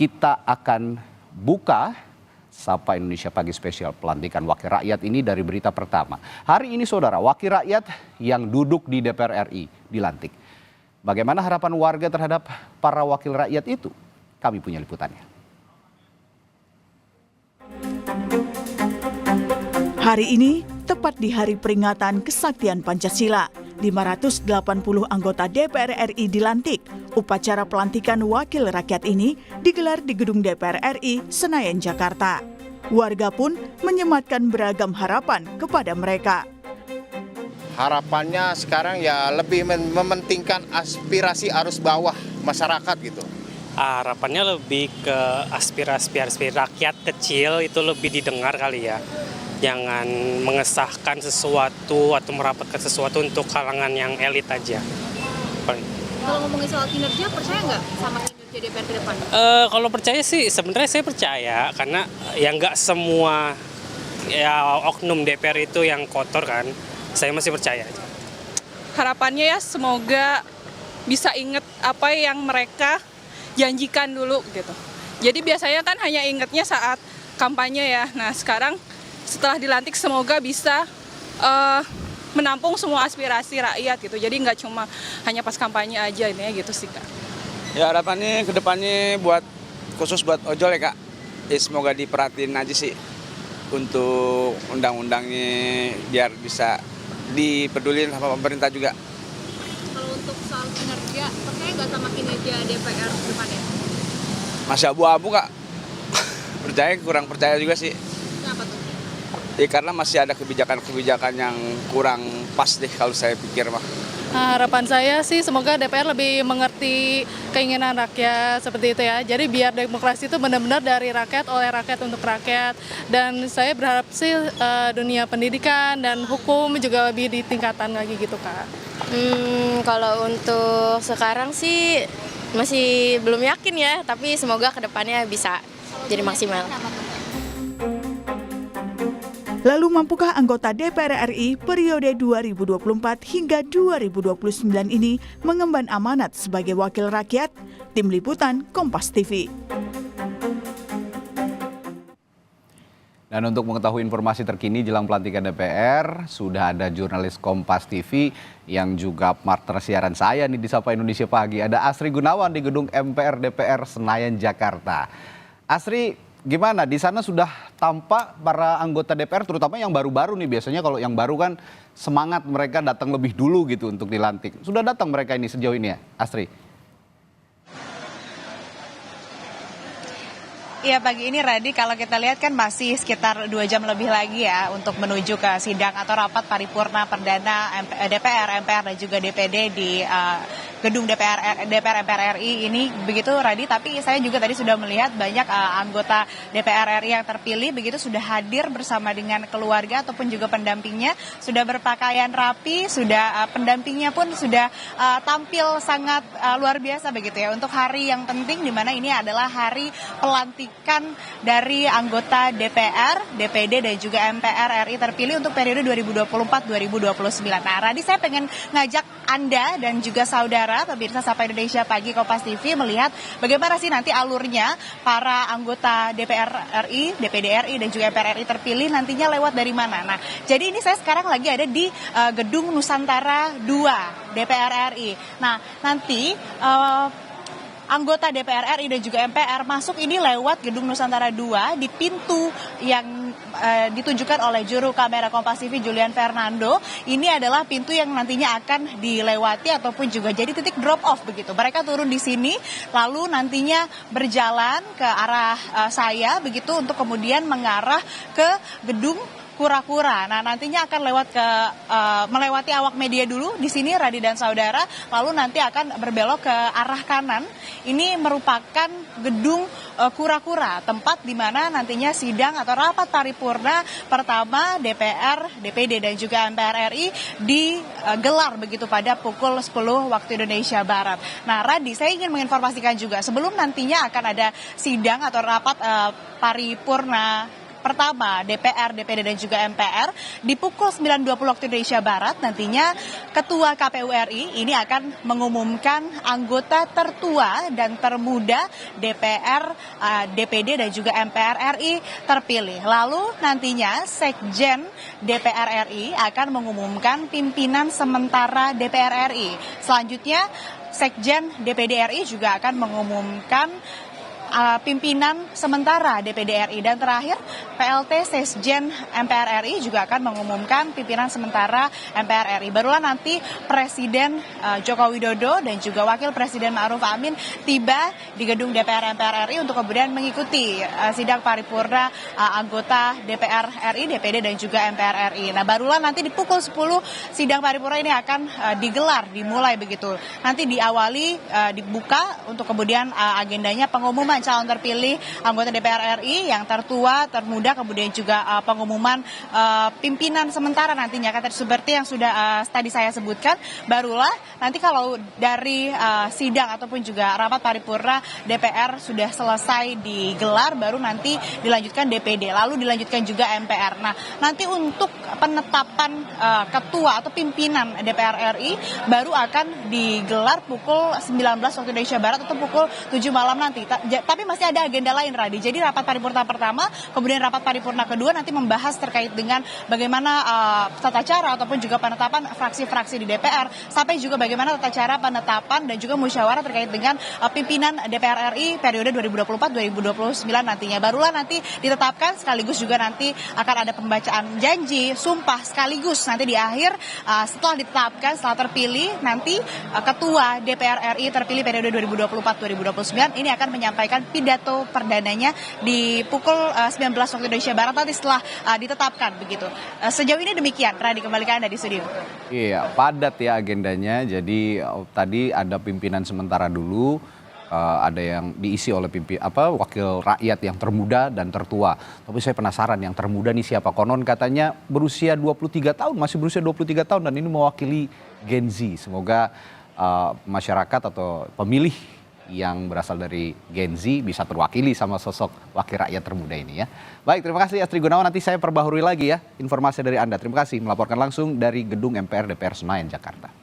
kita akan buka Sapa Indonesia Pagi Spesial pelantikan Wakil Rakyat ini dari berita pertama. Hari ini saudara, Wakil Rakyat yang duduk di DPR RI dilantik. Bagaimana harapan warga terhadap para wakil rakyat itu? Kami punya liputannya. Hari ini, tepat di hari peringatan kesaktian Pancasila, 580 anggota DPR RI dilantik. Upacara pelantikan wakil rakyat ini digelar di gedung DPR RI, Senayan, Jakarta. Warga pun menyematkan beragam harapan kepada mereka. Harapannya sekarang ya lebih mementingkan aspirasi arus bawah masyarakat gitu. Harapannya lebih ke aspirasi rakyat kecil itu lebih didengar kali ya. Jangan mengesahkan sesuatu atau merapatkan sesuatu untuk kalangan yang elit aja. Kalau ngomongin soal kinerja, percaya nggak sama kinerja DPR ke depan? Kalau percaya sih sebenarnya saya percaya karena ya nggak semua ya oknum DPR itu yang kotor kan. Saya masih percaya aja. Harapannya ya semoga bisa inget apa yang mereka janjikan dulu gitu. Jadi biasanya kan hanya ingetnya saat kampanye ya. Nah sekarang setelah dilantik semoga bisa menampung semua aspirasi rakyat gitu. Jadi nggak cuma hanya pas kampanye aja ini ya gitu sih Kak. Ya harapannya ke depannya khusus buat ojol ya Kak. Ya, semoga diperhatiin aja sih untuk undang-undangnya biar bisa dipedulin sama pemerintah juga. Kalau untuk soal kinerja, percaya nggak sama kinerja DPR ke depannya? Masih abu-abu Kak. Kurang percaya juga sih. Kenapa tuh? Ya karena masih ada kebijakan-kebijakan yang kurang pas deh kalau saya pikir mah. Harapan saya sih semoga DPR lebih mengerti keinginan rakyat seperti itu ya. Jadi biar demokrasi itu benar-benar dari rakyat, oleh rakyat untuk rakyat. Dan saya berharap sih dunia pendidikan dan hukum juga lebih ditingkatkan lagi gitu Kak. Kalau untuk sekarang sih masih belum yakin ya, tapi semoga kedepannya bisa jadi maksimal. Lalu mampukah anggota DPR RI periode 2024 hingga 2029 ini mengemban amanat sebagai wakil rakyat? Tim Liputan Kompas TV. Dan untuk mengetahui informasi terkini jelang pelantikan DPR, sudah ada jurnalis Kompas TV yang juga partner siaran saya nih di Sapa Indonesia Pagi. Ada Asri Gunawan di gedung MPR DPR Senayan, Jakarta. Asri, gimana? Di sana sudah tampak para anggota DPR, terutama yang baru-baru nih. Biasanya kalau yang baru kan semangat mereka datang lebih dulu gitu untuk dilantik. Sudah datang mereka ini sejauh ini ya, Asri? Iya, pagi ini Radi, kalau kita lihat kan masih sekitar 2 jam lebih lagi ya untuk menuju ke sidang atau rapat paripurna perdana DPR, MPR dan juga DPD di gedung DPR MPR RI ini begitu Radi. Tapi saya juga tadi sudah melihat banyak anggota DPR RI yang terpilih begitu sudah hadir bersama dengan keluarga ataupun juga pendampingnya, sudah berpakaian rapi, sudah pendampingnya pun sudah tampil sangat luar biasa begitu ya untuk hari yang penting di mana ini adalah hari pelantikan dari anggota DPR, DPD dan juga MPR RI terpilih untuk periode 2024-2029. Nah, Radi, saya pengen ngajak Anda dan juga saudara pemirsa Sapa Indonesia Pagi Kompas TV melihat bagaimana sih nanti alurnya para anggota DPR RI, DPD RI dan juga MPR RI terpilih nantinya lewat dari mana. Nah, jadi ini saya sekarang lagi ada di Gedung Nusantara 2 DPR RI. Nah, nanti anggota DPR RI dan juga MPR masuk ini lewat Gedung Nusantara 2 di pintu yang ditunjukkan oleh juru kamera Kompas TV Julian Fernando. Ini adalah pintu yang nantinya akan dilewati ataupun juga jadi titik drop off begitu. Mereka turun di sini lalu nantinya berjalan ke arah saya begitu untuk kemudian mengarah ke gedung kura-kura. Nah, nantinya akan melewati awak media dulu di sini Radi dan saudara, lalu nanti akan berbelok ke arah kanan. Ini merupakan gedung kura-kura, tempat di mana nantinya sidang atau rapat paripurna pertama DPR, DPD dan juga MPR RI digelar begitu pada pukul 10 waktu Indonesia Barat. Nah, Radi, saya ingin menginformasikan juga sebelum nantinya akan ada sidang atau rapat paripurna pertama DPR, DPD dan juga MPR di pukul 9.20 waktu Indonesia Barat nantinya Ketua KPU RI ini akan mengumumkan anggota tertua dan termuda DPR, DPD dan juga MPR RI terpilih. Lalu nantinya Sekjen DPR RI akan mengumumkan pimpinan sementara DPR RI. Selanjutnya Sekjen DPD RI juga akan mengumumkan pimpinan sementara DPD RI, dan terakhir PLT Sekjen MPR RI juga akan mengumumkan pimpinan sementara MPR RI. Barulah nanti Presiden Joko Widodo dan juga Wakil Presiden Ma'ruf Amin tiba di gedung DPR MPR RI untuk kemudian mengikuti sidang paripurna anggota DPR RI, DPD dan juga MPR RI. Nah, barulah nanti di pukul 10 sidang paripurna ini akan dimulai begitu. Nanti diawali dibuka untuk kemudian agendanya pengumuman calon terpilih anggota DPR RI yang tertua, termuda, kemudian juga pengumuman pimpinan sementara nantinya. Kata seperti yang sudah tadi saya sebutkan, barulah nanti kalau dari sidang ataupun juga rapat paripurna DPR sudah selesai digelar, baru nanti dilanjutkan DPD, lalu dilanjutkan juga MPR. Nah, nanti untuk penetapan ketua atau pimpinan DPR RI baru akan digelar pukul 19 waktu Indonesia Barat atau pukul 7 malam nanti. Tapi masih ada agenda lain, Radi. Jadi rapat paripurna pertama, kemudian rapat paripurna kedua nanti membahas terkait dengan bagaimana tata cara ataupun juga penetapan fraksi-fraksi di DPR, sampai juga bagaimana tata cara penetapan dan juga musyawarah terkait dengan pimpinan DPR RI periode 2024-2029 nantinya. Barulah nanti ditetapkan, sekaligus juga nanti akan ada pembacaan janji, sumpah sekaligus nanti di akhir setelah ditetapkan, setelah terpilih nanti Ketua DPR RI terpilih periode 2024-2029 ini akan menyampaikan pidato perdananya di pukul 19 waktu Indonesia Barat nanti setelah ditetapkan begitu. Sejauh ini demikian, Radi, kembali ke Anda di studio. Iya, padat ya agendanya. Jadi tadi ada pimpinan sementara dulu, ada yang diisi oleh wakil rakyat yang termuda dan tertua. Tapi saya penasaran yang termuda nih siapa? Konon katanya berusia 23 tahun, masih berusia 23 tahun dan ini mewakili Gen Z. Semoga masyarakat atau pemilih yang berasal dari Gen Z bisa terwakili sama sosok wakil rakyat termuda ini ya. Baik, terima kasih Astri Gunawan. Nanti saya perbaharui lagi ya informasi dari Anda. Terima kasih melaporkan langsung dari gedung MPR DPR Senayan, Jakarta.